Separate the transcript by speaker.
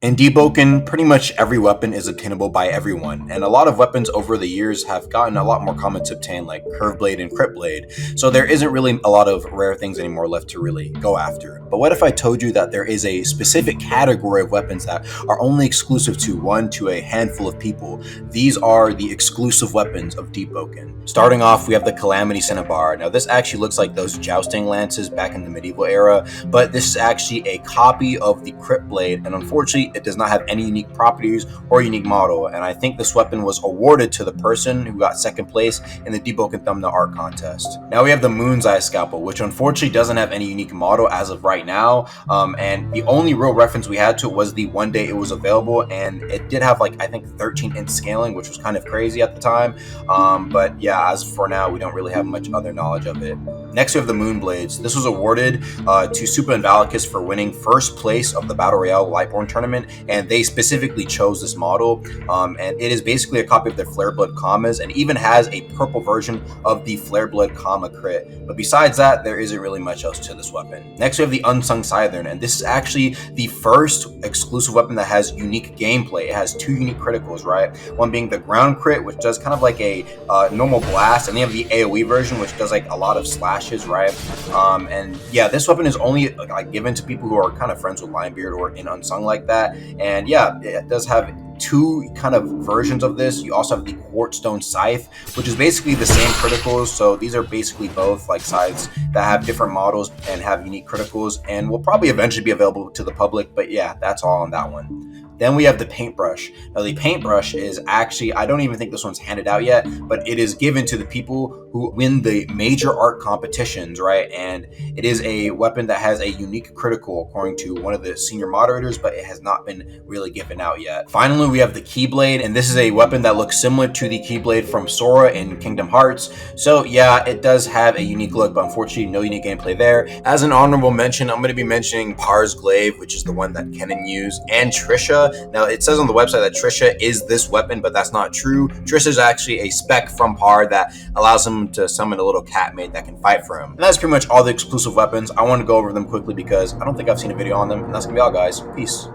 Speaker 1: In Deepwoken, pretty much every weapon is obtainable by everyone, and a lot of weapons over the years have gotten a lot more common to obtain, like Curve Blade and Crit Blade, so there isn't really a lot of rare things anymore left to really go after. But what if I told you that there is a specific category of weapons that are only exclusive to a handful of people? These are the exclusive weapons of Deepwoken. Starting off, we have the Calamity Cinnabar. Now this actually looks like those jousting lances back in the medieval era, but this is actually a copy of the Crit Blade, and unfortunately it does not have any unique properties or unique model, and I think this weapon was awarded to the person who got second place in the Deepwoken thumbnail art contest. Now we have the Moon's Eye Scalpel, which unfortunately doesn't have any unique model as of right now, and the only real reference we had to it was the one day it was available, and it did have like I think 13-inch scaling, which was kind of crazy at the time, but yeah, as for now we don't really have much other knowledge of it. Next we have the Moon Blades. This was awarded to Super Invalicus for winning first place of the Battle Royale Lightborn tournament, and they specifically chose this model, and it is basically a copy of their Flare Blood Commas, and even has a purple version of the Flare Blood Comma crit. But besides that, there isn't really much else to this weapon. Next we have the Unsung Scythern, and this is actually the first exclusive weapon that has unique gameplay. It has two unique criticals, right? One being the ground crit, which does kind of like a normal blast, and they have the AoE version, which does like a lot of slashes, right? And yeah, this weapon is only like given to people who are kind of friends with Linebeard or in Unsung like that. And yeah, it does have two kind of versions of this. You also have the Quartzstone Scythe, which is basically the same criticals. So these are basically both like scythes that have different models and have unique criticals, and will probably eventually be available to the public. But yeah, that's all on that one. Then we have the Paintbrush. Now the Paintbrush is actually, I don't even think this one's handed out yet, but it is given to the people who win the major art competitions, right? And it is a weapon that has a unique critical according to one of the senior moderators, but it has not been really given out yet. Finally, we have the Keyblade, and this is a weapon that looks similar to the Keyblade from Sora in Kingdom Hearts. So yeah, it does have a unique look, but unfortunately no unique gameplay there. As an honorable mention, I'm going to be mentioning Par's Glaive, which is the one that Kennen used, and Trisha. Now it says on the website that Trisha is this weapon, but that's not true. Trisha is actually a spec from Par that allows him to summon a little cat mate that can fight for him. And that's pretty much all the exclusive weapons. I want to go over them quickly because I don't think I've seen a video on them, and that's gonna be all, guys. Peace.